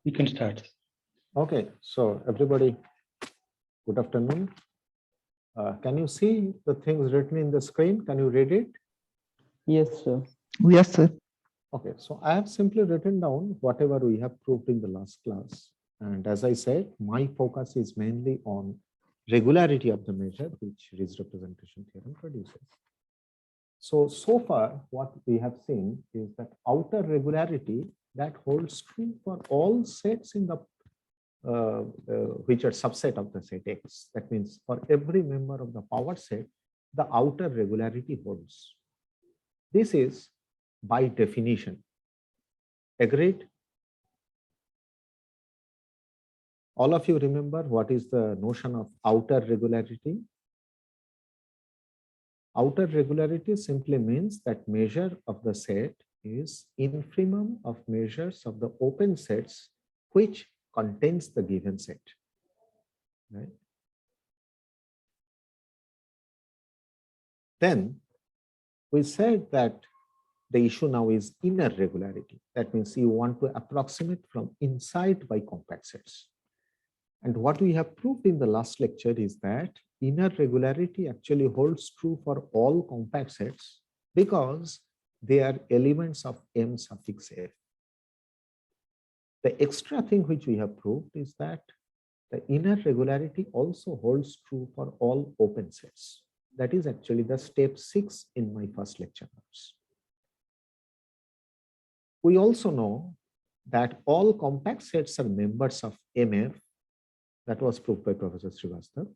You can start. Okay, so everybody, good afternoon. Can you see the things written in the screen? Can you read it? Yes, sir. Yes, sir. Okay, so I have simply written down whatever we have proved in the last class. And as I said, my focus is mainly on regularity of the measure, which Ries representation theorem produces. So far, what we have seen is that outer regularity that holds true for all sets in the which are subset of the set X. That means for every member of the power set, the outer regularity holds. This is by definition. Agreed? All of you remember what is the notion of outer regularity? Outer regularity simply means that measure of the set is infimum of measures of the open sets which contains the given set. Right? Then we said that the issue now is inner regularity. That means you want to approximate from inside by compact sets. And what we have proved in the last lecture is that inner regularity actually holds true for all compact sets because they are elements of M suffix F. The extra thing which we have proved is that the inner regularity also holds true for all open sets. That is actually the step 6 in my first lecture notes. We also know that all compact sets are members of MF. That was proved by Professor Srivastava.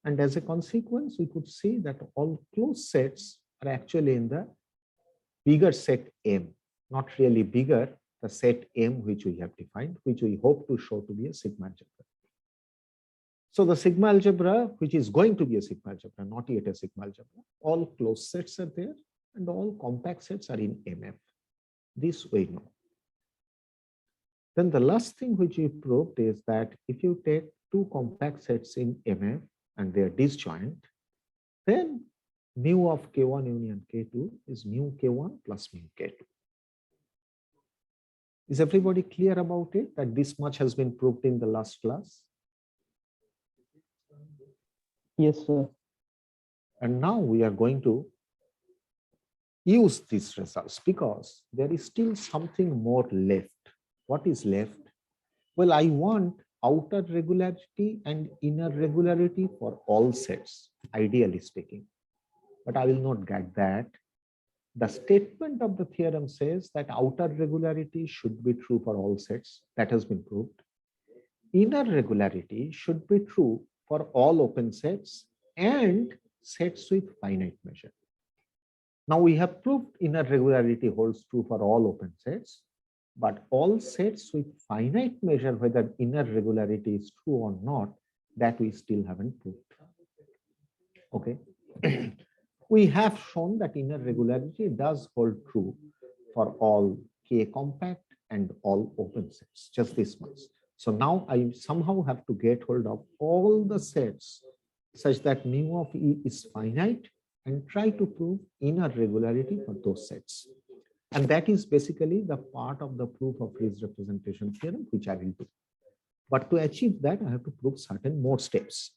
And as a consequence, we could see that all closed sets are actually in the bigger set M, not really bigger, the set M which we have defined, which we hope to show to be a sigma algebra. So the sigma algebra, which is going to be a sigma algebra, not yet a sigma algebra, all closed sets are there and all compact sets are in MF. This we know. Then the last thing which we proved is that if you take two compact sets in MF and they are disjoint, then mu of K1 union K2 is mu K1 plus mu K2. Is everybody clear about it, that this much has been proved in the last class? Yes, sir. And now we are going to use these results because there is still something more left. What is left? Well, I want outer regularity and inner regularity for all sets, ideally speaking. But I will not get that. The statement of the theorem says that outer regularity should be true for all sets. That has been proved. Inner regularity should be true for all open sets and sets with finite measure. Now we have proved inner regularity holds true for all open sets, but all sets with finite measure, whether inner regularity is true or not, that we still haven't proved. Okay. We have shown that inner regularity does hold true for all K compact and all open sets, just this much. So now I somehow have to get hold of all the sets such that mu of E is finite and try to prove inner regularity for those sets. And that is basically the part of the proof of Ries representation theorem, which I will do. But to achieve that, I have to prove certain more steps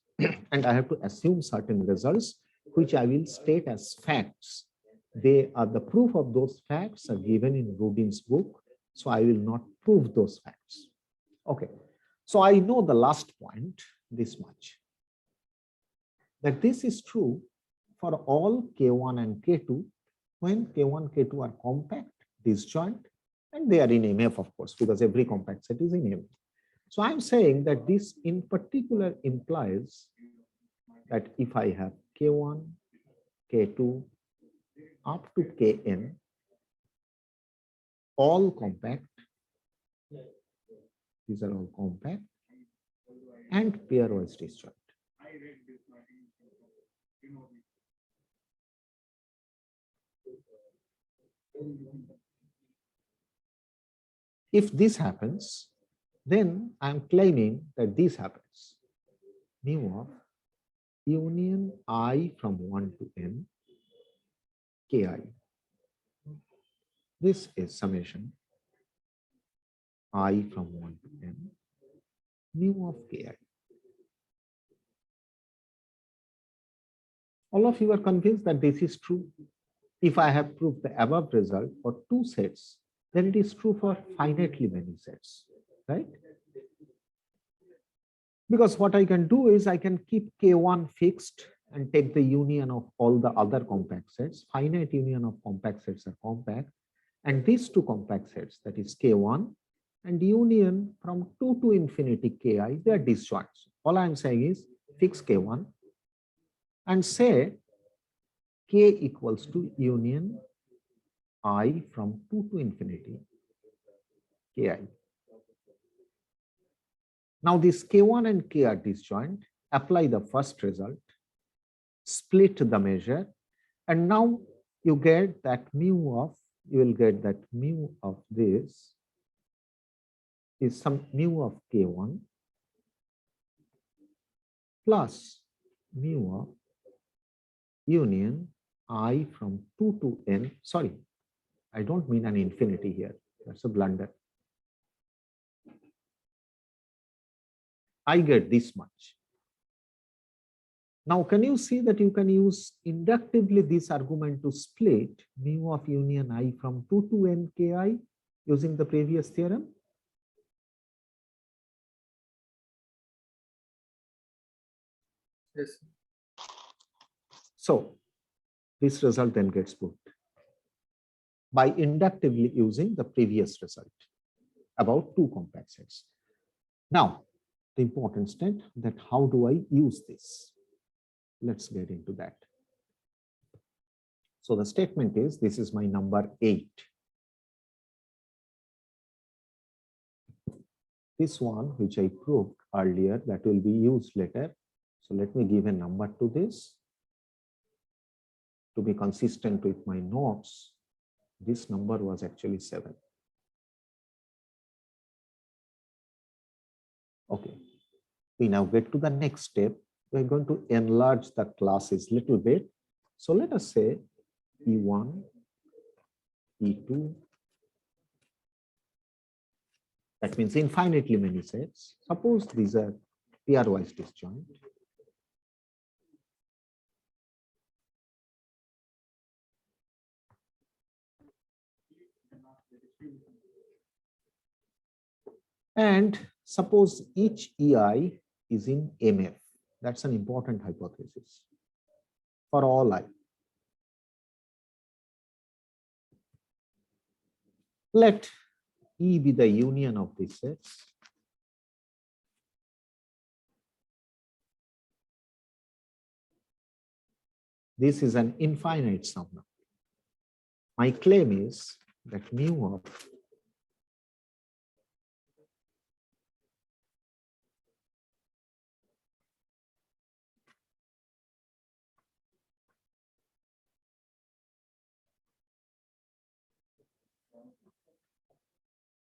and I have to assume certain results, which I will state as facts. They are the proof of those facts are given in Rubin's book. So I will not prove those facts. Okay. So I know the last point, this much, that this is true for all K1 and K2 when K1, K2 are compact, disjoint, and they are in MF, of course, because every compact set is in MF. So I'm saying that this in particular implies that if I have K1, K2, up to Kn, all compact, these are all compact, and pairwise disjoint. If this happens, then I'm claiming that this happens. Mu of union I from 1 to n, Ki. This is summation I from 1 to n, mu of ki. All of you are convinced that this is true. If I have proved the above result for 2 sets, then it is true for finitely many sets, right? Because what I can do is I can keep K1 fixed and take the union of all the other compact sets. Finite union of compact sets are compact. And these 2 compact sets, that is K1 and union from 2 to infinity Ki, they are disjoint. All I'm saying is fix K1 and say K equals to union I from 2 to infinity Ki. Now this K1 and K are disjoint. Apply the first result, split the measure, and now you get that mu of, you will get that mu of this is some mu of K1 plus mu of union I from 2 to n. Sorry, I don't mean an infinity here. That's a blunder. I get this much. Now, can you see that you can use inductively this argument to split mu of union I from 2 to n Ki using the previous theorem? Yes. So this result then gets proved by inductively using the previous result about 2 compact sets. Now, the important step that how do I use this? Let's get into that. So the statement is, this is my number 8. This one, which I proved earlier, that will be used later. So let me give a number to this. To be consistent with my notes, this number was actually 7. Okay, we now get to the next step. We're going to enlarge the classes a little bit. So let us say E1, E2. That means infinitely many sets. Suppose these are pairwise disjoint. And suppose each EI is in MF. That's an important hypothesis for all I. Let E be the union of these sets. This is an infinite sum. My claim is that mu of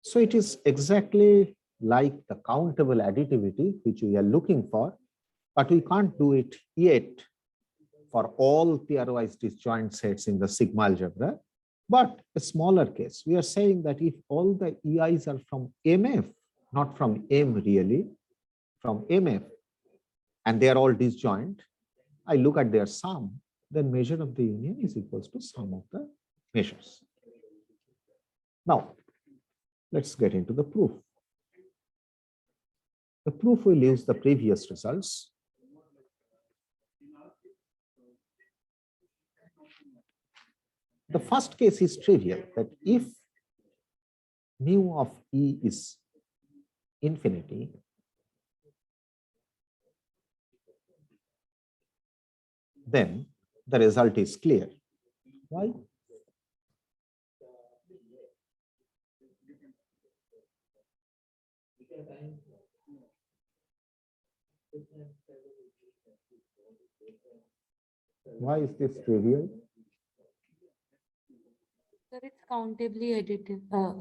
so it is exactly like the countable additivity which we are looking for, but we can't do it yet for all pairwise disjoint sets in the sigma algebra. But a smaller case, we are saying that if all the EIs are from MF, not from M really, from MF, and they are all disjoint, I look at their sum, then measure of the union is equals to sum of the measures. Now, let's get into the proof. The proof will use the previous results. The first case is trivial, that if mu of E is infinity, then the result is clear. Why? Why is this trivial? Sir, it's countably additive,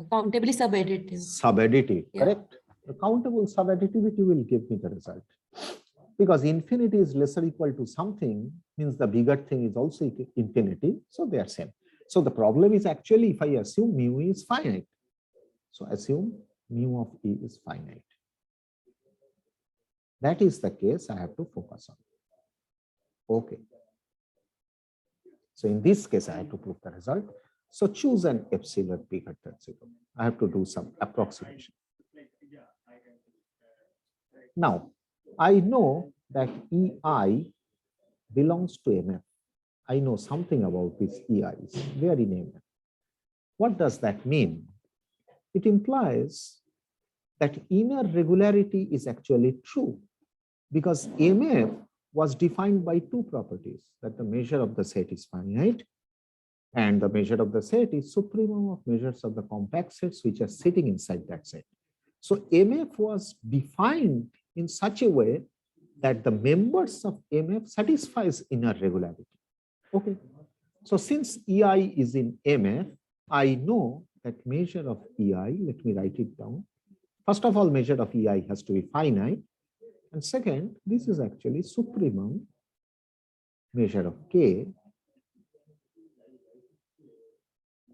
countably sub-additive. Sub-additive, Yeah. correct? The countable sub-additivity will give me the result. Because infinity is lesser equal to something, means the bigger thing is also infinity, so they are same. So the problem is actually if I assume mu is finite. So assume mu of E is finite. That is the case I have to focus on. Okay. So in this case, I have to prove the result. So choose an epsilon bigger than 0. I have to do some approximation. Now, I know that EI belongs to MF. I know something about these EIs. They are in MF. What does that mean? It implies that inner regularity is actually true because MF was defined by two properties, that the measure of the set is finite and the measure of the set is supremum of measures of the compact sets which are sitting inside that set. So MF was defined in such a way that the members of MF satisfies inner regularity. Okay. So since EI is in MF, I know that measure of EI, let me write it down. First of all, measure of EI has to be finite. And second, this is actually supremum measure of K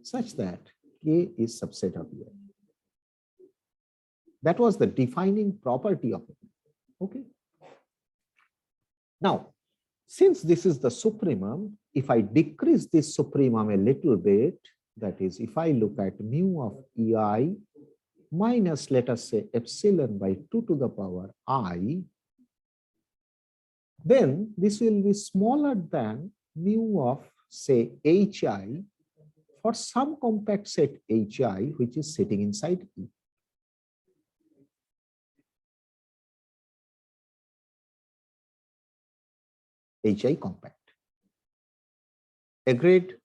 such that K is subset of EI. That was the defining property of it. Okay. Now, since this is the supremum, if I decrease this supremum a little bit, that is, if I look at mu of EI minus, let us say, epsilon by 2 to the power I, then this will be smaller than mu of, say, HI for some compact set HI, which is sitting inside E. HI compact. Agreed?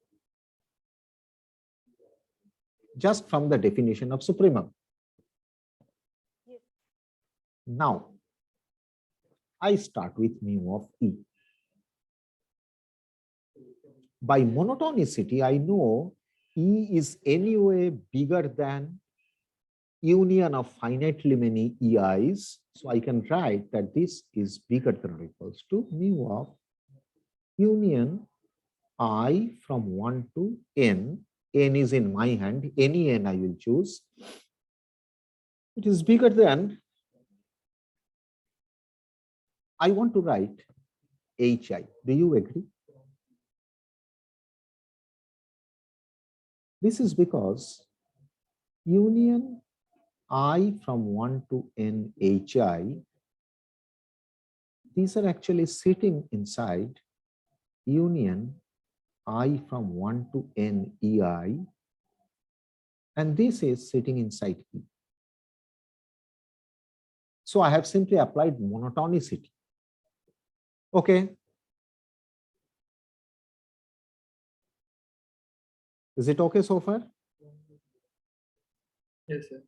Just from the definition of supremum. Yes. Now, I start with mu of E. By monotonicity, I know E is anyway bigger than union of finitely many EIs. So I can write that this is bigger than or equals to mu of union I from 1 to n. N is in my hand. Any n I will choose. It is bigger than, I want to write HI. Do you agree? This is because union I from 1 to n HI, these are actually sitting inside union I from 1 to n EI, and this is sitting inside E. So I have simply applied monotonicity. Okay. Is it okay so far? Yes, sir.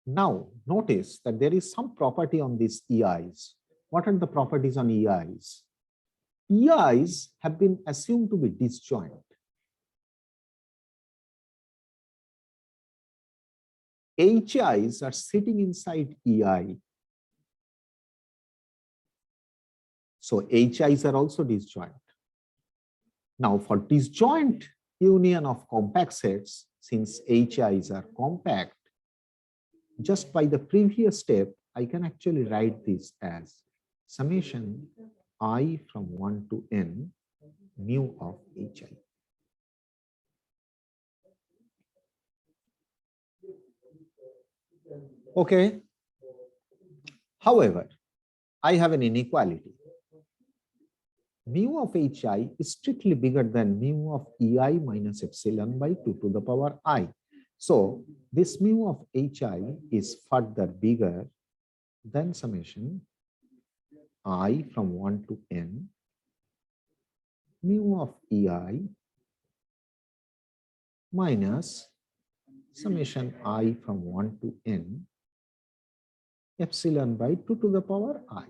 Now, notice that there is some property on these EIs. What are the properties on EIs? EIs have been assumed to be disjoint. HIs are sitting inside EI. So HIs are also disjoint. Now, for disjoint union of compact sets, since HIs are compact, just by the previous step, I can actually write this as summation I from 1 to n mu of HI. Okay. However, I have an inequality. Mu of HI is strictly bigger than mu of EI minus epsilon by 2 to the power I. So this mu of HI is further bigger than summation I from 1 to n mu of EI minus summation I from 1 to n epsilon by 2 to the power I,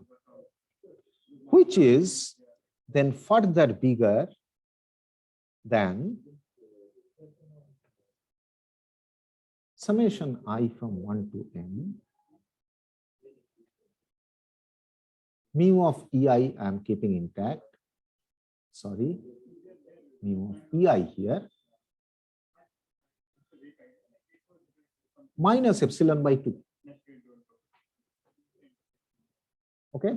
which is then further bigger than summation I from 1 to n mu of EI I am keeping intact. Sorry, mu of EI here minus epsilon by 2. Okay,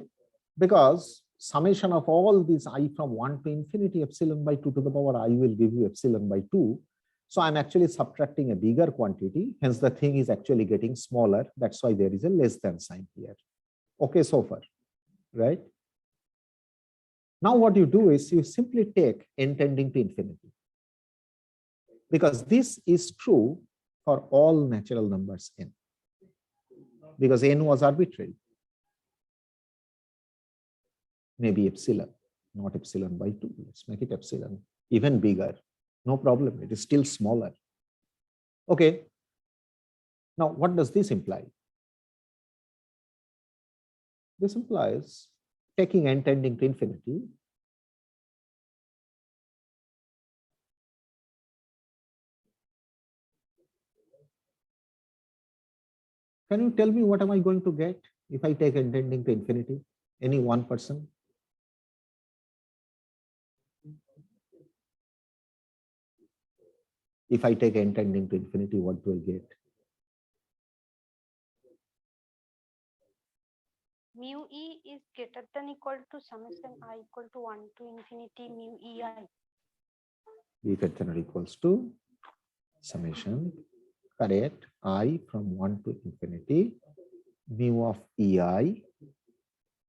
because summation of all these I from 1 to infinity epsilon by 2 to the power I will give you epsilon by 2. So I'm actually subtracting a bigger quantity, hence the thing is actually getting smaller. That's why there is a less than sign here. Okay, so far, right? Now what you do is you simply take n tending to infinity, because this is true for all natural numbers n, because n was arbitrary. Maybe epsilon, not epsilon by 2. Let's make it epsilon, even bigger. No problem, it is still smaller. Okay. Now, what does this imply? This implies taking n tending to infinity. Can you tell me what am I going to get if I take n tending to infinity? Any one person? If I take n tending to infinity, what do I get? Mu e is greater than equal to summation I equal to 1 to infinity mu ei. Greater than or equals to summation, correct, I from 1 to infinity, mu of ei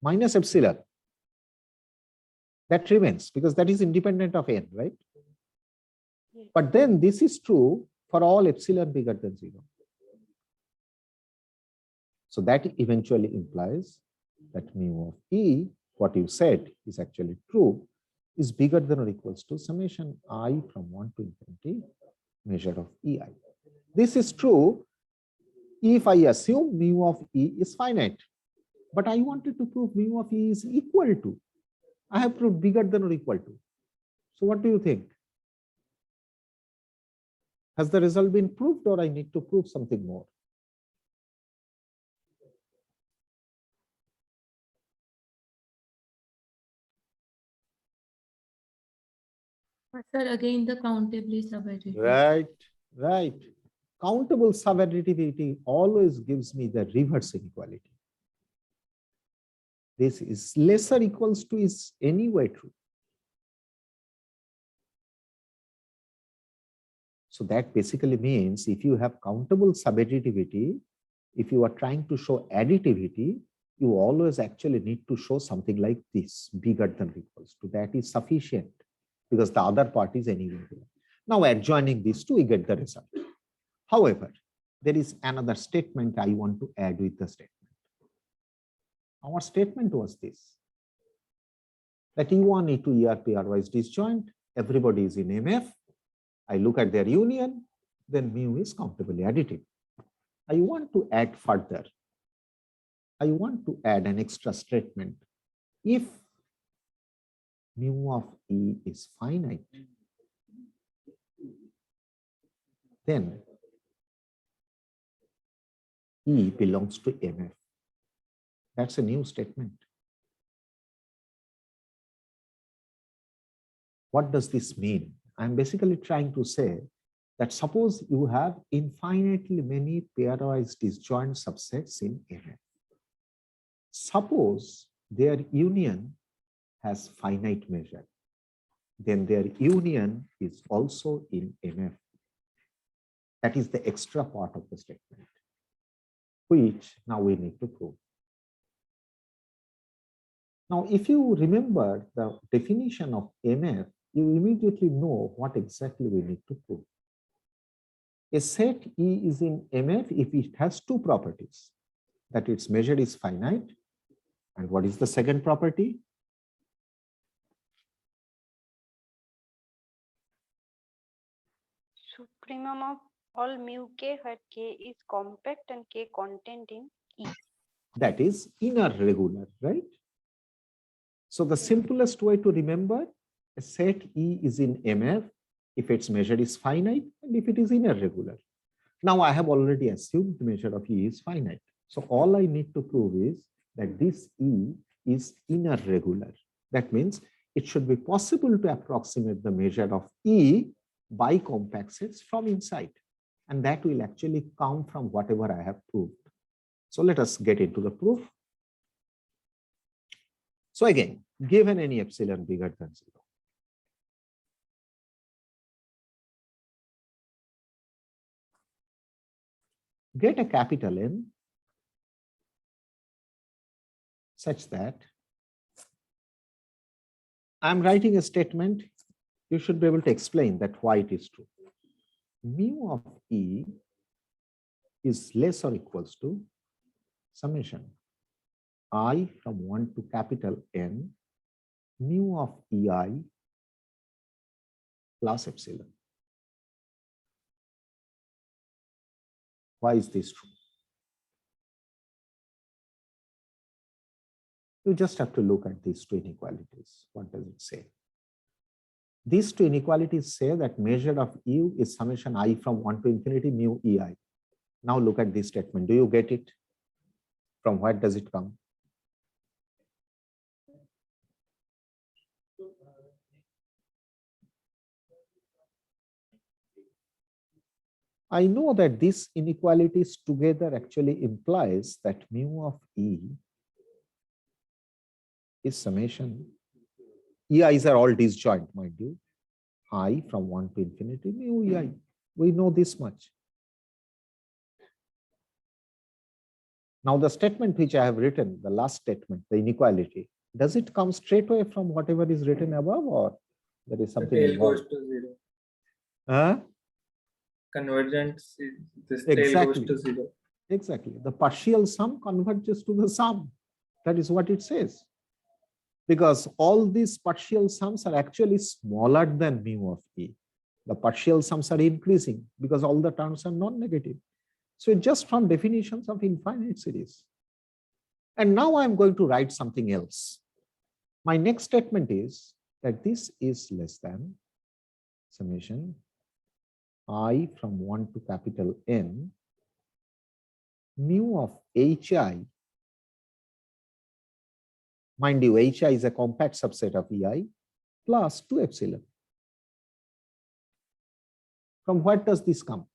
minus epsilon. That remains because that is independent of n, right? Yes. But then this is true for all epsilon bigger than 0. So that eventually implies that mu of e, what you said is actually true, is bigger than or equals to summation I from 1 to infinity measure of ei. This is true if I assume mu of e is finite, but I wanted to prove mu of e is equal to. I have proved bigger than or equal to. So what do you think? Has the result been proved, or I need to prove something more? Sir, again, the countably subadditive. Right, right. Countable subadditivity always gives me the reverse inequality. This is lesser equals to is anyway true. So that basically means if you have countable subadditivity, if you are trying to show additivity, you always actually need to show something like this, bigger than or equals to. That is sufficient because the other part is anyway there. Now adjoining these two, we get the result. However, there is another statement I want to add with the statement. Our statement was this, that E1, E2, ER pairwise disjoint, everybody is in MF. I look at their union, then mu is countably additive. I want to add further. I want to add an extra statement. If mu of E is finite, then E belongs to MF. That's a new statement. What does this mean? I'm basically trying to say that suppose you have infinitely many pairwise disjoint subsets in MF. Suppose their union has finite measure, then their union is also in MF. That is the extra part of the statement, which now we need to prove. Now, if you remember the definition of MF, you immediately know what exactly we need to prove. A set E is in MF if it has two properties, that its measure is finite, and what is the second property? Supremum of all mu k where k is compact and k contained in E. That is inner regular, right? So the simplest way to remember, a set E is in MF if its measure is finite and if it is inner regular. Now I have already assumed the measure of E is finite. So all I need to prove is that this E is inner regular. That means it should be possible to approximate the measure of E by compact sets from inside. and that will actually come from whatever I have proved. So let us get into the proof. So again, given any epsilon bigger than 0, get a capital N such that I'm writing a statement. You should be able to explain that why it is true. Mu of E is less or equals to summation I from 1 to capital N mu of EI plus epsilon. Why is this true? You just have to look at these two inequalities. What does it say? These two inequalities say that measure of U is summation I from 1 to infinity mu EI. Now look at this statement. Do you get it? From where does it come? I know that these inequalities together actually implies that mu of E is summation. EIs are all disjoint, mind you. I from 1 to infinity mu EI. We know this much. Now the statement which I have written, the last statement, the inequality, does it come straight away from whatever is written above, or there is something tail involved? goes to 0. Huh? Convergence, this Exactly. tail goes to 0. Exactly. The partial sum converges to the sum. That is what it says. Because all these partial sums are actually smaller than mu of E. The partial sums are increasing because all the terms are non-negative. So just from definitions of infinite series. And now I'm going to write something else. My next statement is that this is less than summation I from 1 to capital N mu of HI. Mind you, HI is a compact subset of EI plus 2 epsilon. From where does this come?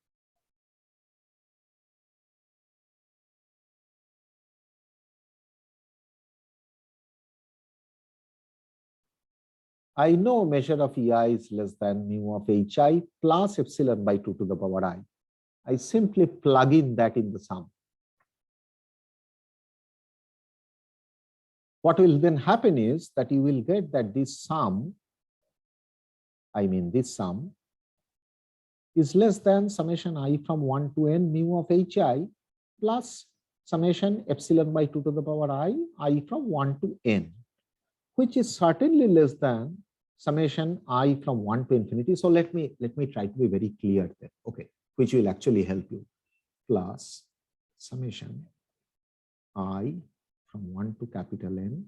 I know measure of EI is less than mu of HI plus epsilon by 2 to the power I. I simply plug in that in the sum. What will then happen is that you will get that this sum, this sum, is less than summation I from 1 to N mu of HI plus summation epsilon by 2 to the power I from 1 to N, which is certainly less than summation I from 1 to infinity. So let me try to be very clear there, okay, which will actually help you. Plus summation I from 1 to capital N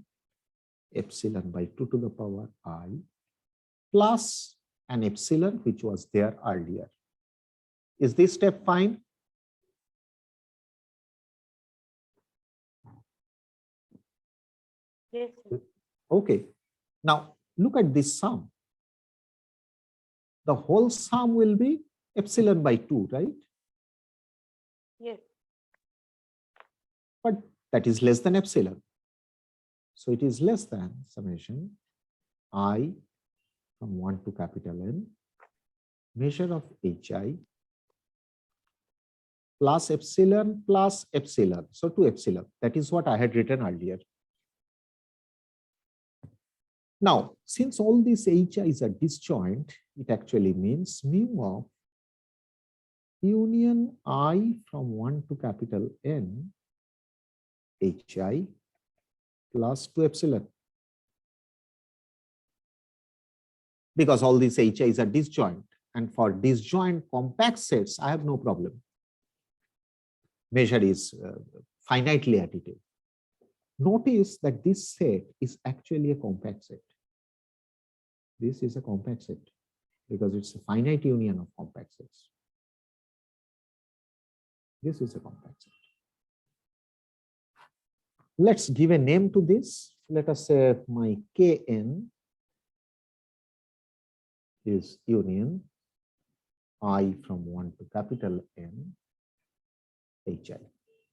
epsilon by 2 to the power I plus an epsilon which was there earlier. Is this step fine? Yes, sir. Okay. Now look at this sum. The whole sum will be epsilon by 2, right? Yes. But that is less than epsilon. So it is less than summation I from 1 to capital N measure of HI plus epsilon. So 2 epsilon. That is what I had written earlier. Now, since all these HIs are disjoint, it actually means mu of union I from 1 to capital N HI plus 2 epsilon. Because all these HIs are disjoint, and for disjoint compact sets, I have no problem. Measure is finitely additive. Notice that this set is actually a compact set. This is a compact set because it's a finite union of compact sets. This is a compact set. Let's give a name to this. Let us say my Kn is union I from 1 to capital N HI.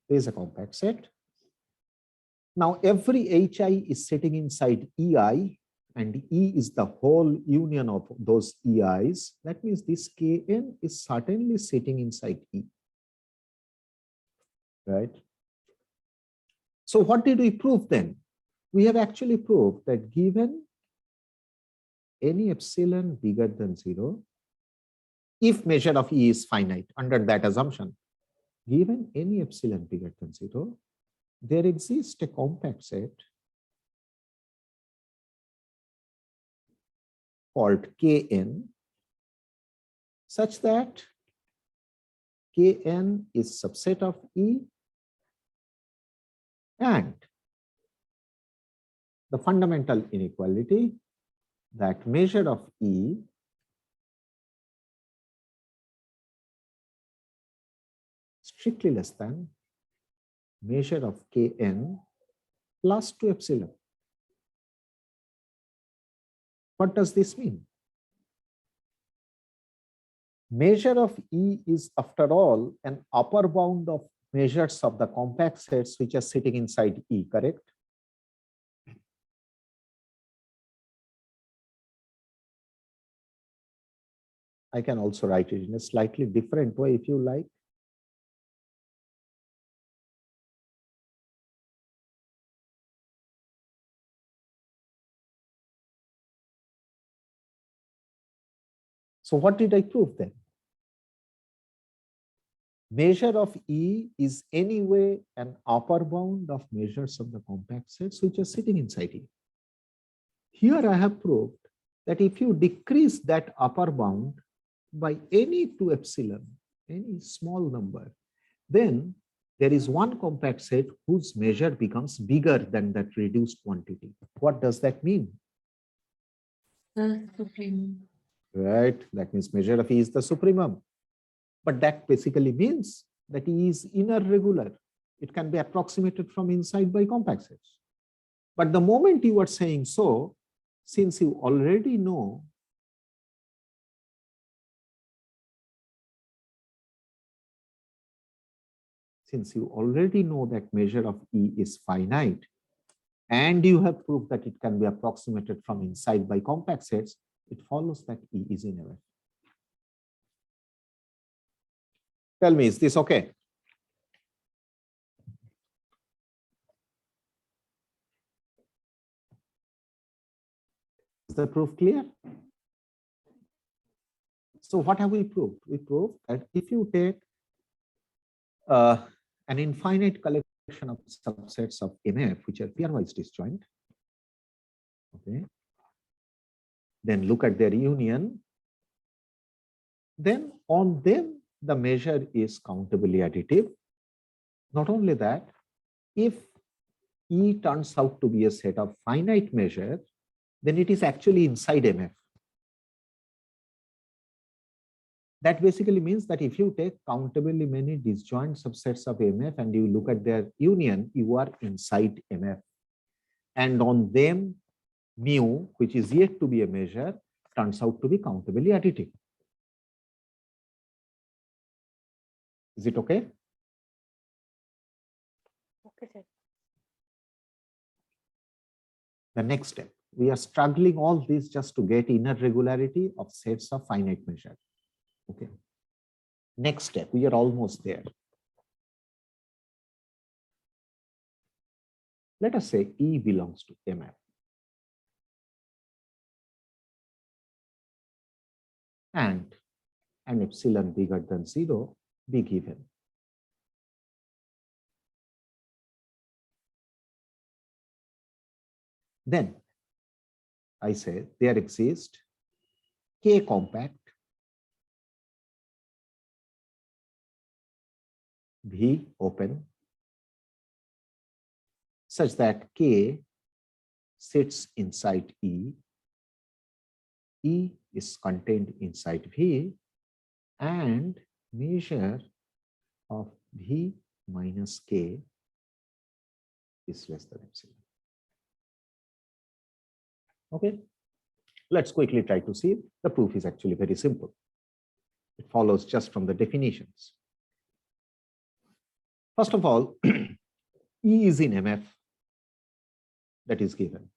There is a compact set. Now every HI is sitting inside EI, and E is the whole union of those EIs. That means this Kn is certainly sitting inside E. Right? So what did we prove then? We have actually proved that given any epsilon bigger than 0, if measure of E is finite, under that assumption, given any epsilon bigger than 0, there exists a compact set called Kn such that Kn is subset of E, and the fundamental inequality that measure of E strictly less than measure of Kn plus 2 epsilon. What does this mean? Measure of E is, after all, an upper bound of measures of the compact sets which are sitting inside E, correct? I can also write it in a slightly different way if you like. So what did I prove then? Measure of E is anyway an upper bound of measures of the compact sets which are sitting inside E. Here I have proved that if you decrease that upper bound by any 2 epsilon, any small number, then there is one compact set whose measure becomes bigger than that reduced quantity. What does that mean? The supreme. Right, that means measure of E is the supremum. But that basically means that E is inner regular. It can be approximated from inside by compact sets. But the moment you are saying so, since you already know that measure of E is finite, and you have proved that it can be approximated from inside by compact sets, it follows that E is in error. Tell me, is this okay? Is the proof clear? So what have we proved? We proved that if you take an infinite collection of subsets of MF, which are pairwise disjoint, okay, then look at their union, then on them the measure is countably additive. Not only that, if E turns out to be a set of finite measure, then it is actually inside MF. That basically means that if you take countably many disjoint subsets of MF and you look at their union, you are inside MF. And on them, mu, which is yet to be a measure, turns out to be countably additive. Is it okay? Okay, sir. The next step, we are struggling all this just to get inner regularity of sets of finite measure. Okay. Next step, we are almost there. Let us say E belongs to MF. And an epsilon bigger than 0 be given. Then I say there exists K compact V open such that K sits inside E, E is contained inside V, and measure of V minus K is less than epsilon. Okay, let's quickly try to see. The proof is actually very simple. It follows just from the definitions. First of all, E is in MF, that is given.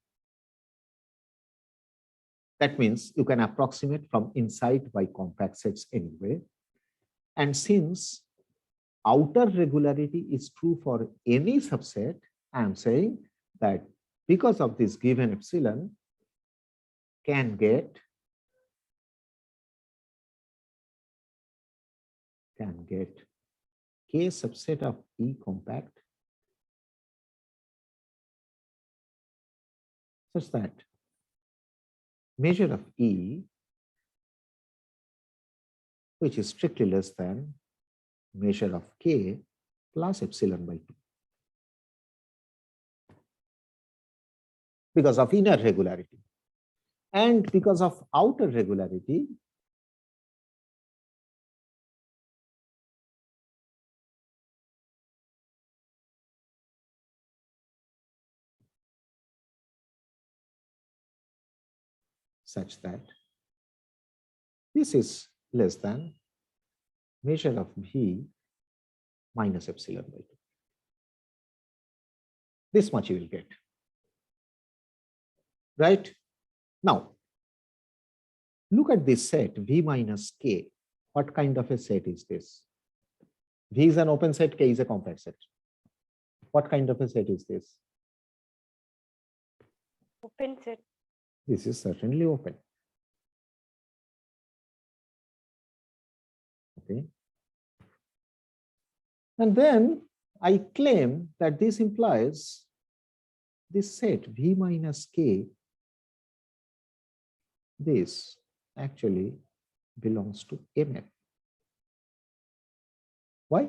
That means you can approximate from inside by compact sets anyway. And since outer regularity is true for any subset, I am saying that because of this given epsilon, can get K subset of E compact such that measure of E, which is strictly less than measure of K plus epsilon by 2. Because of inner regularity. And because of outer regularity, such that this is less than measure of V minus epsilon by 2. This much you will get. Right? Now, look at this set V minus K. What kind of a set is this? V is an open set, K is a compact set. What kind of a set is this? Open set. This is certainly open. Okay. And then I claim that this implies this set V minus K, this actually belongs to MF. Why?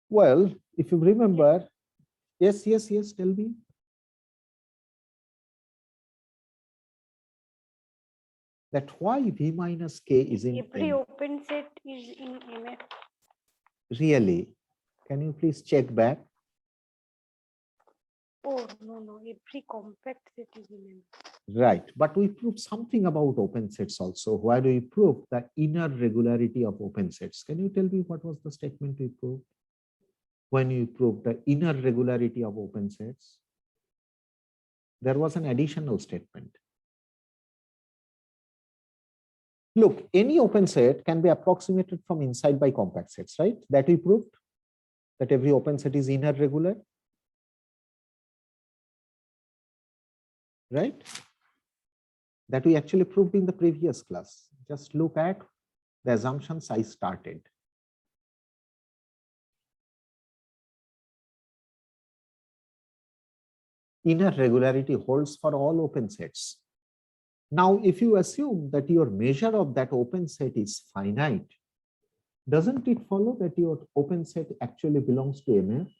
Well, if you remember, yes, tell me. That why V minus K is in Every MF. open set is in MF. Really? Can you please check back? Oh, no. Every compact set is in MF. Right. But we proved something about open sets also. Why do we prove the inner regularity of open sets? Can you tell me what was the statement we proved? When you proved the inner regularity of open sets, there was an additional statement. Look, any open set can be approximated from inside by compact sets, right? That we proved, that every open set is inner regular, right? That we actually proved in the previous class. Just look at the assumptions I started. Inner regularity holds for all open sets. Now, if you assume that your measure of that open set is finite, doesn't it follow that your open set actually belongs to MF?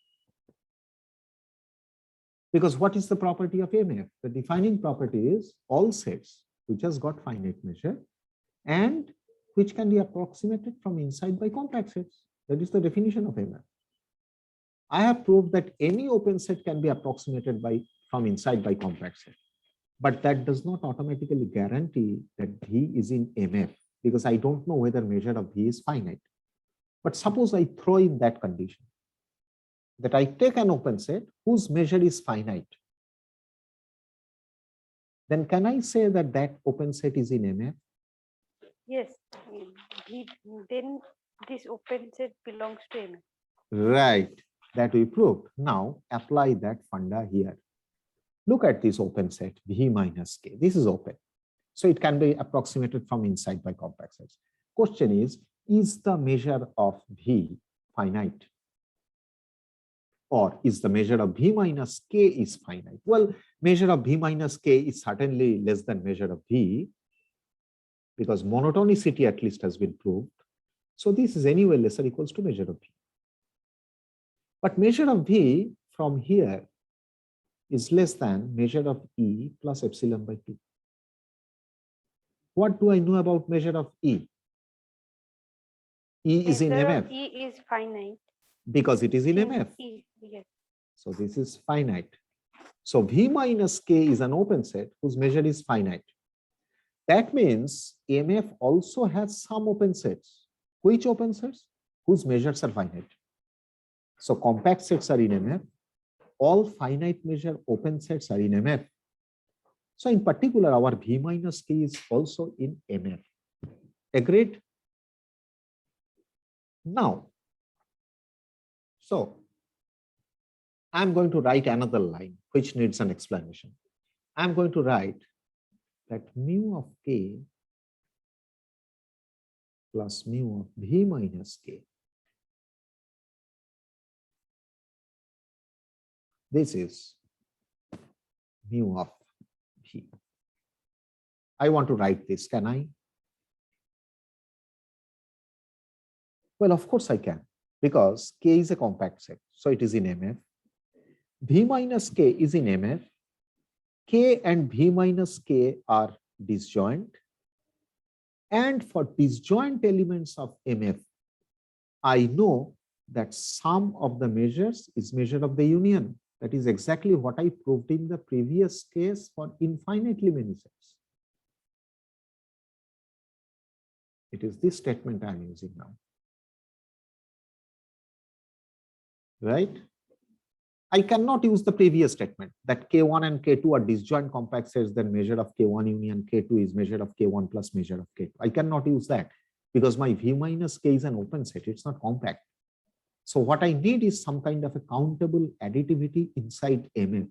Because what is the property of MF? The defining property is all sets which has got finite measure and which can be approximated from inside by compact sets. That is the definition of MF. I have proved that any open set can be approximated from inside by compact set. But that does not automatically guarantee that V is in MF, because I don't know whether measure of V is finite. But suppose I throw in that condition, that I take an open set whose measure is finite. Then can I say that that open set is in MF? Yes. Then this open set belongs to MF. Right. That we proved. Now apply that funda here. Look at this open set V minus K. This is open. So it can be approximated from inside by compact sets. Question is the measure of V finite? Or is the measure of V minus K is finite? Well, measure of V minus K is certainly less than measure of V, because monotonicity at least has been proved. So this is anyway less or equals to measure of V. But measure of V from here is less than measure of E plus epsilon by 2. What do I know about measure of E? E is in Measure MF. of E is finite. Because it is in Since MF. E, yes. So this is finite. So V minus K is an open set whose measure is finite. That means MF also has some open sets. Which open sets? Whose measures are finite. So compact sets are in MF. All finite measure open sets are in MF. So in particular, our V minus K is also in MF. Agreed? Now, so I'm going to write another line which needs an explanation. I'm going to write that mu of K plus mu of V minus K. This is mu of V. I want to write this, can I? Well, of course I can, because K is a compact set, so it is in MF. V minus K is in MF. K and V minus K are disjoint. And for disjoint elements of MF, I know that sum of the measures is measure of the union. That is exactly what I proved in the previous case for infinitely many sets. It is this statement I am using now. Right? I cannot use the previous statement that K1 and K2 are disjoint compact sets, then measure of K1 union K2 is measure of K1 plus measure of K2. I cannot use that because my V minus K is an open set, it's not compact. So what I need is some kind of a countable additivity inside MF,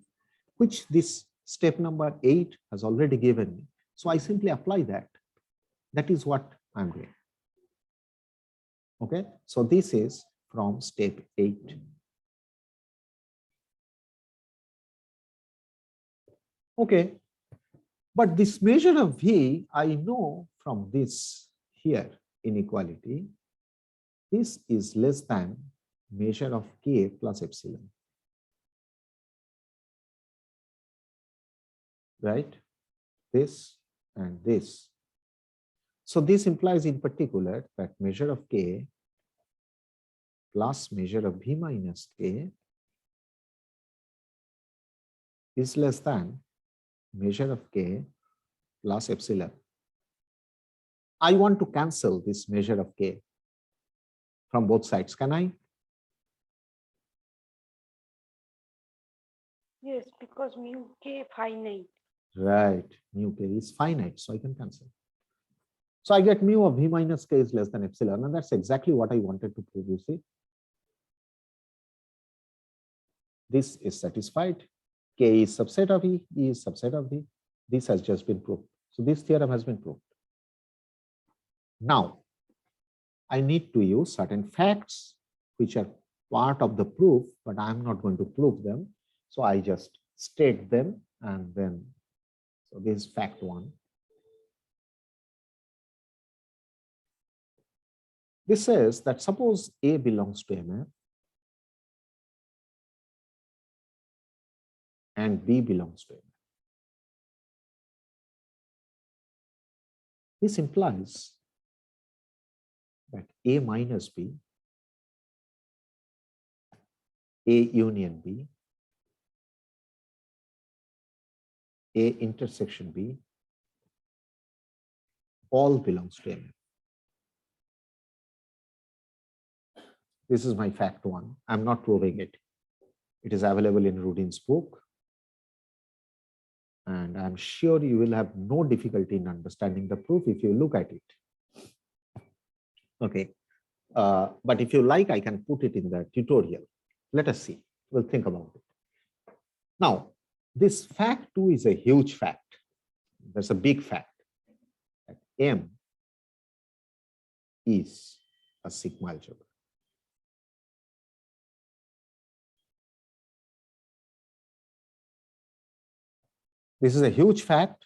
which this step number 8 has already given me. So I simply apply that. That is what I'm doing. Okay, so this is from step 8. Okay, but this measure of V, I know from this here inequality, this is less than measure of K plus epsilon. Right? This and this. So this implies in particular that measure of K plus measure of V minus K is less than measure of K plus epsilon. I want to cancel this measure of K from both sides. Can I? Yes, because mu K finite. Right. Mu K is finite, so I can cancel. So I get mu of V minus K is less than epsilon, and that's exactly what I wanted to prove, you see. This is satisfied. K is subset of E, E is subset of V. This has just been proved. So this theorem has been proved. Now, I need to use certain facts which are part of the proof, but I'm not going to prove them. So I just state them and then, so this is fact 1. This says that suppose A belongs to MF and B belongs to MF. This implies that A minus B, A union B, A intersection B, all belongs to MF. This is my fact 1. I'm not proving it. It is available in Rudin's book. And I'm sure you will have no difficulty in understanding the proof if you look at it. Okay. But if you like, I can put it in the tutorial. Let us see. We'll think about it. Now, this fact 2 is a huge fact. That's a big fact. That M is a sigma algebra. This is a huge fact,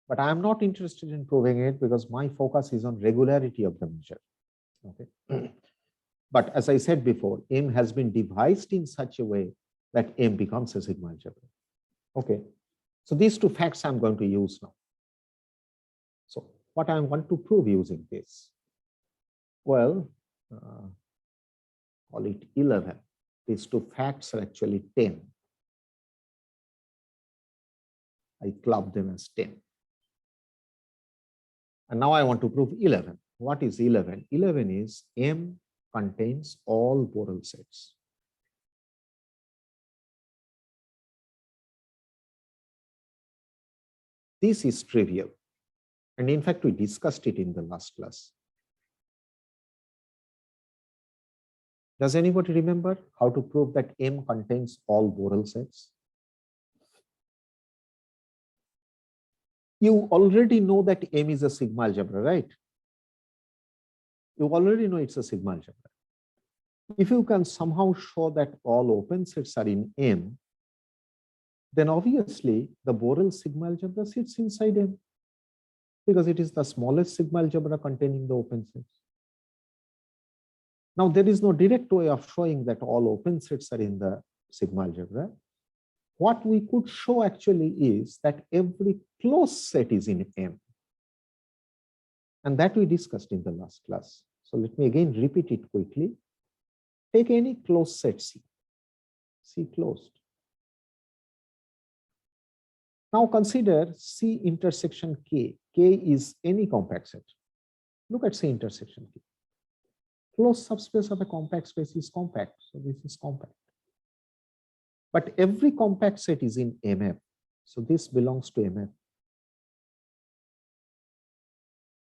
but I am not interested in proving it because my focus is on regularity of the measure. Okay. But as I said before, M has been devised in such a way that M becomes a sigma algebra. Okay. So these 2 facts I'm going to use now. So what I want to prove using this? Well, call it 11. These 2 facts are actually 10. I club them as 10. And now I want to prove 11. What is 11? 11 is M contains all Borel sets. This is trivial. And in fact, we discussed it in the last class. Does anybody remember how to prove that M contains all Borel sets? You already know that M is a sigma algebra, right? You already know it's a sigma algebra. If you can somehow show that all open sets are in M, then obviously the Borel sigma algebra sits inside M, because it is the smallest sigma algebra containing the open sets. Now, there is no direct way of showing that all open sets are in the sigma algebra. What we could show actually is that every closed set is in M. And that we discussed in the last class. So let me again repeat it quickly. Take any closed set C. C closed. Now consider C intersection K. K is any compact set. Look at C intersection K. Closed subspace of a compact space is compact. So this is compact. But every compact set is in MF. So this belongs to MF.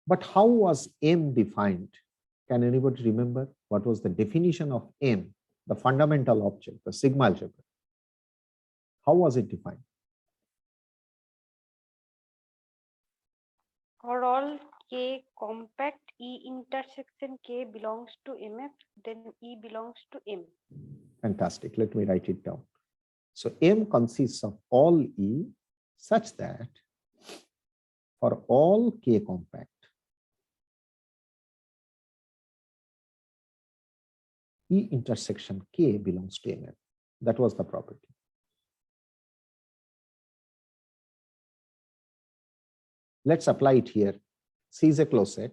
But how was M defined? Can anybody remember what was the definition of M, the fundamental object, the sigma algebra? How was it defined? For all K compact, E intersection K belongs to MF, then E belongs to M. Fantastic. Let me write it down. So M consists of all E such that for all K compact, E intersection K belongs to MF. That was the property. Let's apply it here. C is a closed set.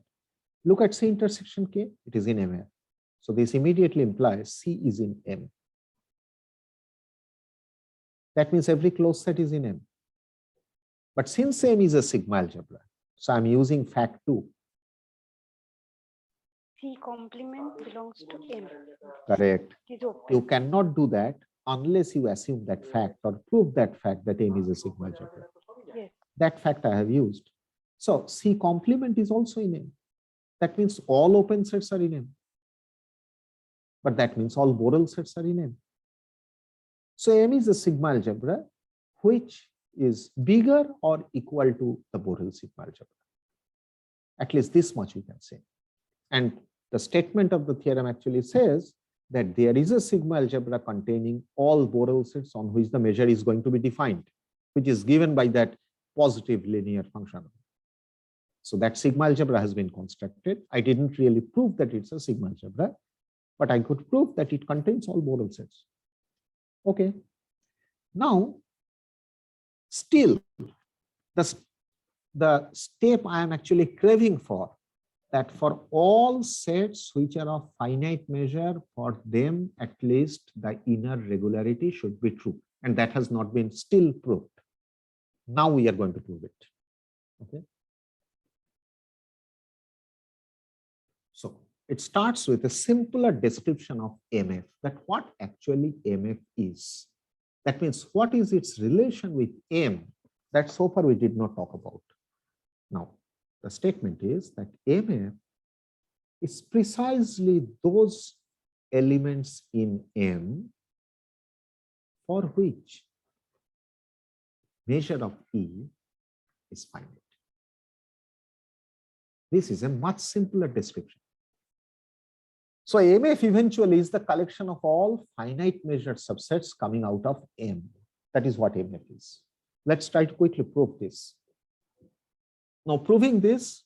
Look at C intersection K, it is in MF. So this immediately implies C is in M. That means every closed set is in M. But since M is a sigma algebra, so I'm using fact 2. C complement belongs to M. Correct. It is open. You cannot do that unless you assume that fact or prove that fact that M is a sigma algebra. Yes. That fact I have used. So C complement is also in M. That means all open sets are in M. But that means all Borel sets are in M. So M is a sigma algebra which is bigger or equal to the Borel sigma algebra. At least this much we can say. And the statement of the theorem actually says that there is a sigma algebra containing all Borel sets on which the measure is going to be defined, which is given by that positive linear function. So that sigma algebra has been constructed. I didn't really prove that it's a sigma algebra, but I could prove that it contains all Borel sets. Okay. Now, still, the step I am actually craving for, that for all sets which are of finite measure, for them at least the inner regularity should be true. And that has not been still proved. Now we are going to prove it. Okay. So it starts with a simpler description of MF, that what actually MF is. That means what is its relation with M that so far we did not talk about. Now, the statement is that MF is precisely those elements in M for which measure of E is finite. This is a much simpler description. So MF eventually is the collection of all finite measured subsets coming out of M. That is what MF is. Let's try to quickly prove this. Now, proving this,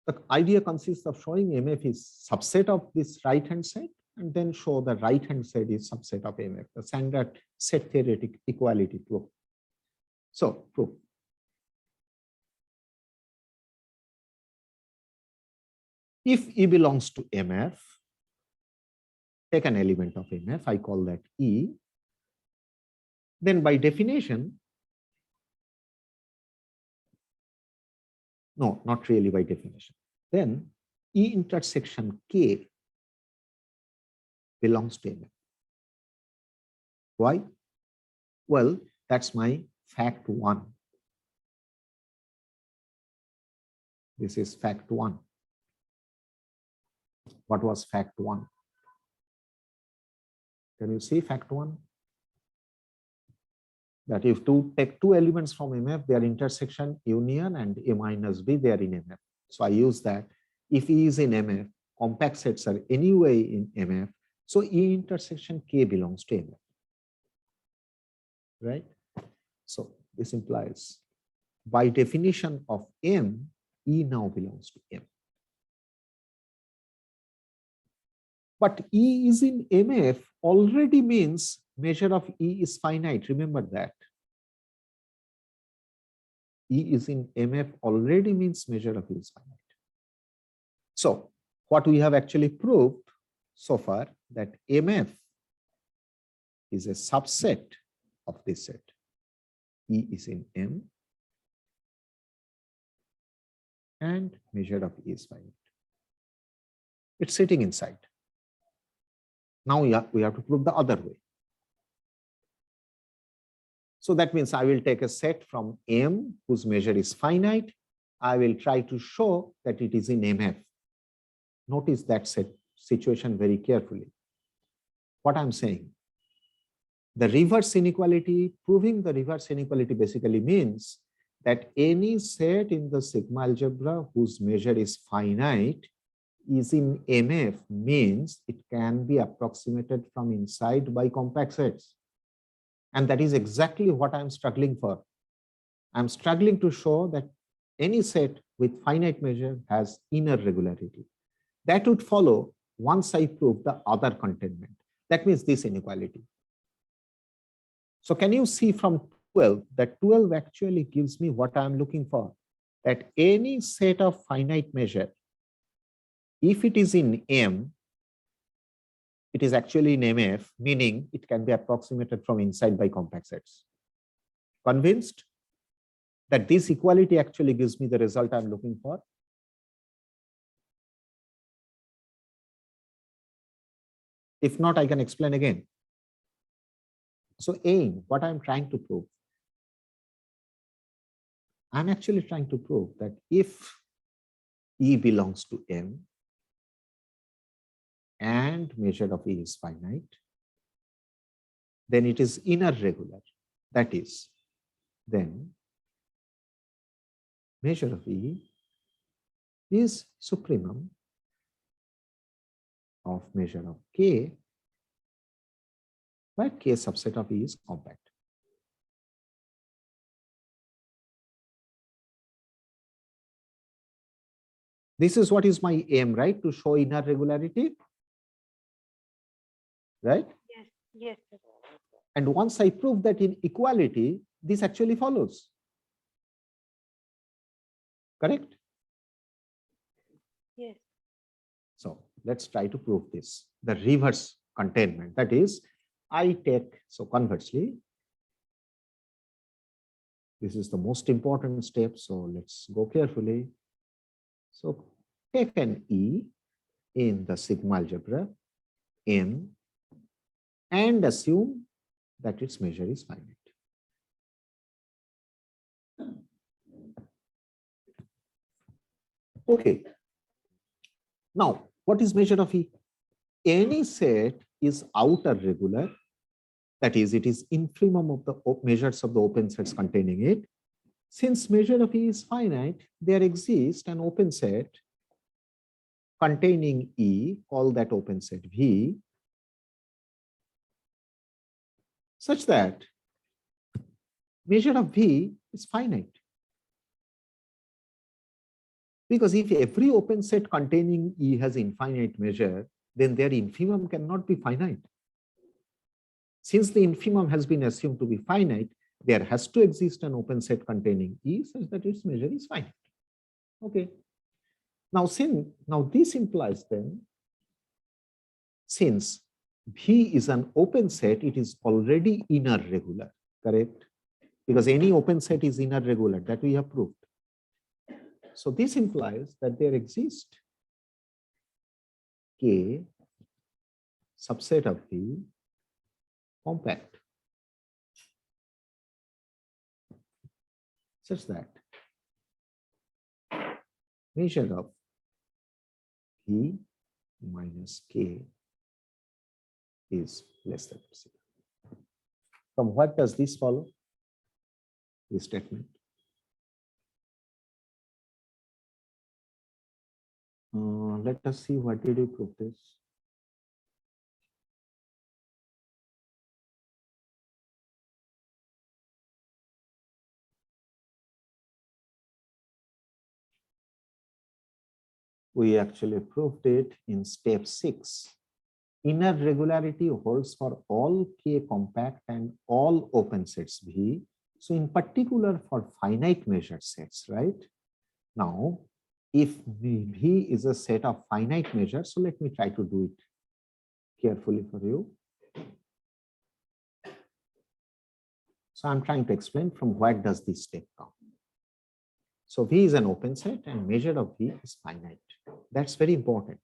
the idea consists of showing MF is subset of this right-hand side, and then show the right-hand side is subset of MF, the standard set theoretic equality proof. So, proof. If E belongs to MF, take an element of MF, I call that E, then by definition, No, not really by definition. Then E intersection K belongs to MF. Why? Well, that's my fact 1. This is fact 1. What was fact 1? Can you see fact 1? That if take two elements from MF, their intersection union and A minus B, they are in MF. So I use that. If E is in MF, compact sets are anyway in MF. So E intersection K belongs to MF. Right? So this implies by definition of M, E now belongs to M. But E is in MF already means measure of E is finite. Remember that. E is in MF already means measure of E is finite. So what we have actually proved so far, that MF is a subset of this set. E is in M and measure of E is finite. It's sitting inside. Now we have to prove the other way. So that means I will take a set from M whose measure is finite. I will try to show that it is in MF. Notice that set situation very carefully. What I'm saying, the reverse inequality, proving the reverse inequality basically means that any set in the sigma algebra whose measure is finite is in MF means it can be approximated from inside by compact sets. And that is exactly what I'm struggling for. I'm struggling to show that any set with finite measure has inner regularity. That would follow once I prove the other containment. That means this inequality. So can you see from 12 that 12 actually gives me what I'm looking for? That any set of finite measure, if it is in M, it is actually in MF, meaning it can be approximated from inside by compact sets. Convinced that this equality actually gives me the result I'm looking for? If not, I can explain again. So aim, what I'm trying to prove. I'm actually trying to prove that if E belongs to M and measure of E is finite, then it is inner regular. That is, then measure of E is supremum of measure of K, but K subset of E is compact. This is what is my aim, right? To show inner regularity, right? Yes, yes, sir. And once I prove that in equality, this actually follows. Correct? Yes. So let's try to prove this. The reverse containment. That is, I take, so conversely, this is the most important step. So let's go carefully. So take an E in the sigma algebra, M, and assume that its measure is finite. Okay. Now, what is measure of E? Any set is outer regular, that is, it is infimum of the measures of the open sets containing it. Since measure of E is finite, there exists an open set containing E, call that open set V, such that measure of V is finite. Because if every open set containing E has infinite measure, then their infimum cannot be finite. Since the infimum has been assumed to be finite, there has to exist an open set containing E such that its measure is finite. Okay. Now, this implies then, since V is an open set, it is already inner regular, correct? Because any open set is inner regular, that we have proved. So this implies that there exists K subset of V compact such that measure of V minus K is less than epsilon. From what does this follow? This statement. Let us see, what did we prove this? We actually proved it in step 6. Inner regularity holds for all K compact and all open sets V. So in particular for finite measure sets, right? Now, if V is a set of finite measures, so let me try to do it carefully for you. So I'm trying to explain from where does this step come. So V is an open set and measure of V is finite. That's very important.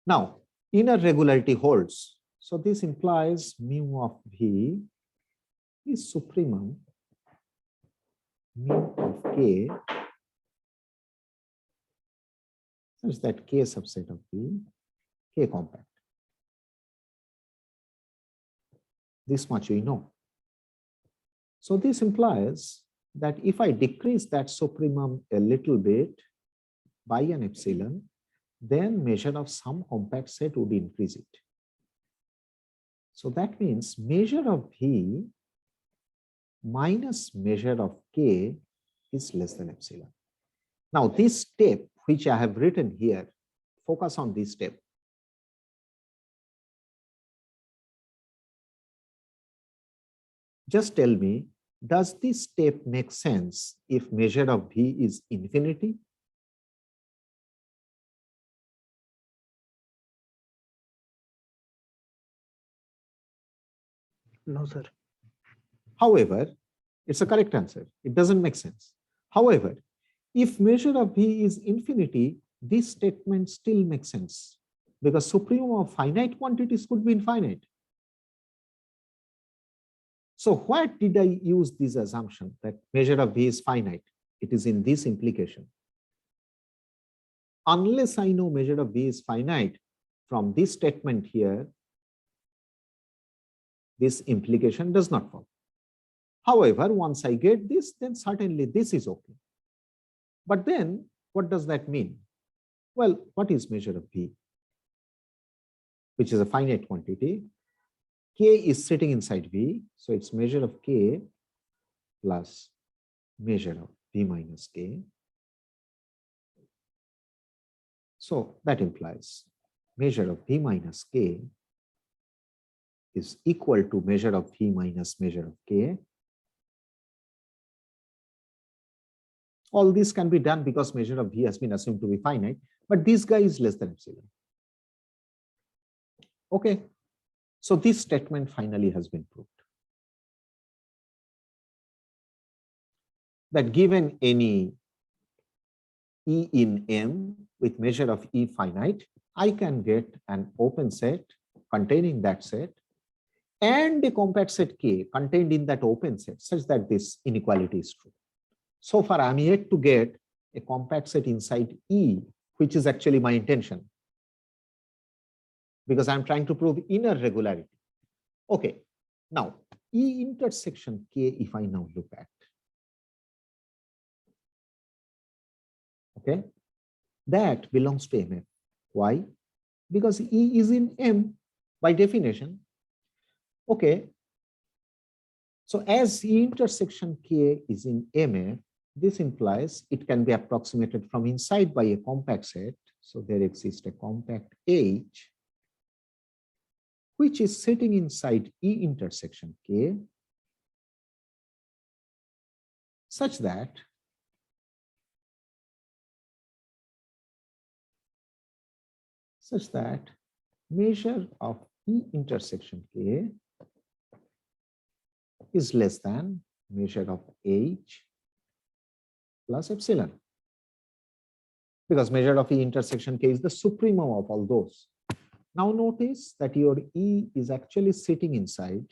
Now, inner regularity holds. So this implies mu of V is supremum mu of K such that K subset of V, K compact. This much we know. So this implies that if I decrease that supremum a little bit by an epsilon, then measure of some compact set would increase it. So that means measure of V minus measure of K is less than epsilon. Now this step, which I have written here, focus on this step. Just tell me, does this step make sense if measure of V is infinity? No, sir. However, it's a correct answer. It doesn't make sense. However, if measure of V is infinity, this statement still makes sense because supremum of finite quantities could be infinite. So why did I use this assumption that measure of V is finite? It is in this implication. Unless I know measure of V is finite, from this statement here, this implication does not follow. However, once I get this, then certainly this is okay. But then what does that mean? Well, what is measure of V? Which is a finite quantity. K is sitting inside V, so it's measure of K plus measure of V minus K. So that implies measure of V minus K is equal to measure of V minus measure of K. All this can be done because measure of V has been assumed to be finite, but this guy is less than epsilon. Okay, so this statement finally has been proved. That given any E in M with measure of E finite, I can get an open set containing that set and a compact set K contained in that open set such that this inequality is true. So far, I'm yet to get a compact set inside E, which is actually my intention, because I'm trying to prove inner regularity. Okay, now E intersection K, if I now look at, okay, that belongs to MF. Why? Because E is in M by definition. Okay, so as E intersection K is in MF, this implies it can be approximated from inside by a compact set. So there exists a compact H, which is sitting inside E intersection K, such that measure of E intersection K is less than measure of H plus epsilon. Because measure of E intersection K is the supremum of all those. Now notice that your E is actually sitting inside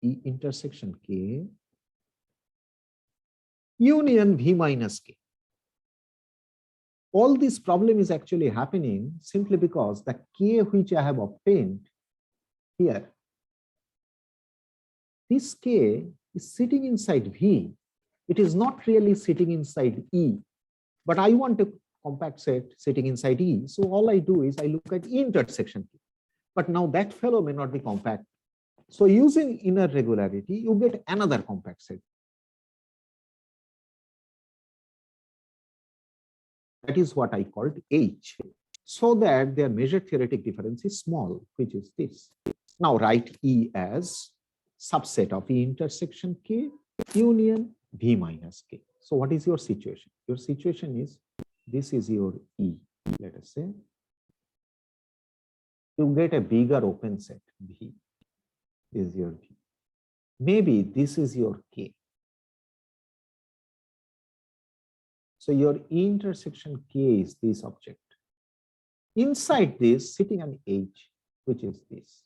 E intersection K union V minus K. All this problem is actually happening simply because the K which I have obtained here, this K is sitting inside V. It is not really sitting inside E, but I want a compact set sitting inside E. So all I do is I look at E intersection K. But now that fellow may not be compact. So using inner regularity, you get another compact set. That is what I called H, so that their measured theoretic difference is small, which is this. Now write E as subset of E intersection K union V minus K. So what is your situation? Your situation is, this is your E, let us say. You get a bigger open set, V is your V. Maybe this is your K. So your E intersection K is this object. Inside this, sitting an H, which is this.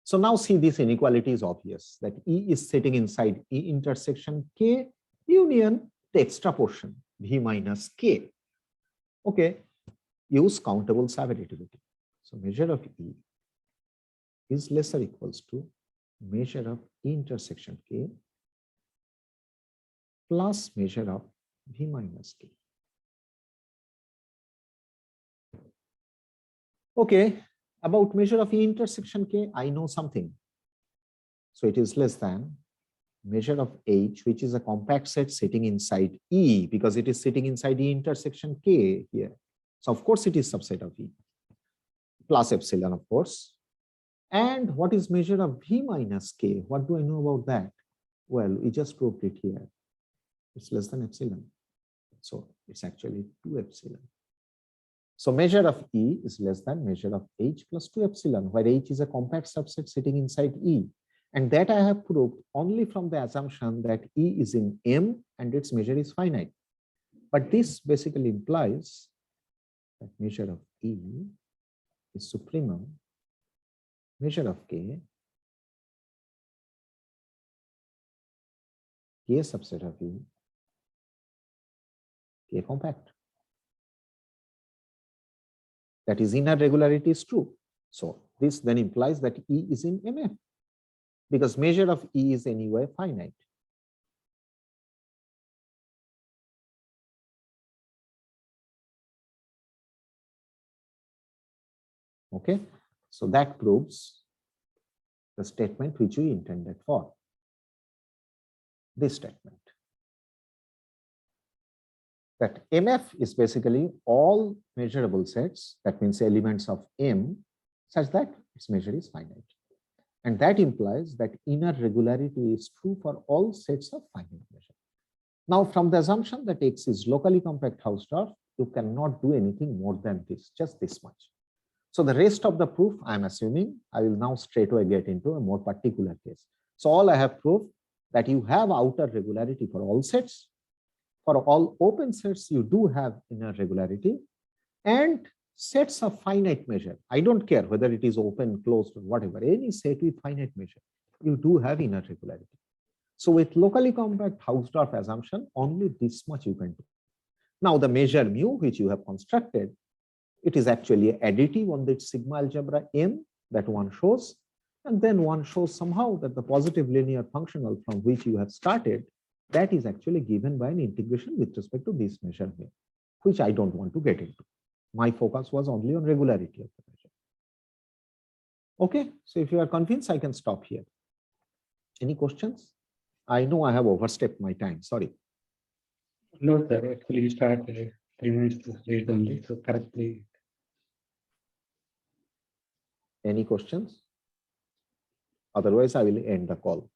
So now see, this inequality is obvious, that E is sitting inside E intersection K union the extra portion, V minus K. Okay, use countable subadditivity. So measure of E is lesser equals to measure of E intersection K plus measure of V minus K. Okay, about measure of E intersection K, I know something. So it is less than measure of H, which is a compact set sitting inside E, because it is sitting inside E intersection K here. So of course it is subset of E, plus epsilon, of course. And what is measure of V minus K? What do I know about that? Well, we just proved it here. It's less than epsilon. So it's actually 2 epsilon. So measure of E is less than measure of H plus 2 epsilon, where H is a compact subset sitting inside E. And that I have proved only from the assumption that E is in M and its measure is finite. But this basically implies that measure of E is supremum, measure of K, K subset of E, K compact. That is, inner regularity is true. So this then implies that E is in MF, because measure of E is anyway finite. Okay, so that proves the statement which we intended for. This statement, that MF is basically all measurable sets, that means elements of M, such that its measure is finite. And that implies that inner regularity is true for all sets of finite measure. Now, from the assumption that X is locally compact Hausdorff, you cannot do anything more than this, just this much. So the rest of the proof, I'm assuming, I will now straightaway get into a more particular case. So all I have proved that you have outer regularity for all sets. For all open sets, you do have inner regularity, and sets of finite measure, I don't care whether it is open, closed, or whatever, any set with finite measure, you do have inner regularity. So with locally compact Hausdorff assumption, only this much you can do. Now the measure mu, which you have constructed, it is actually additive on the sigma algebra M that one shows, and then one shows somehow that the positive linear functional from which you have started, that is actually given by an integration with respect to this measure mu, which I don't want to get into. My focus was only on regularity of the measure. Okay, so if you are convinced, I can stop here. Any questions? I know I have overstepped my time, sorry. No, sir, actually you started 3 minutes late only, so correctly. Any questions? Otherwise, I will end the call.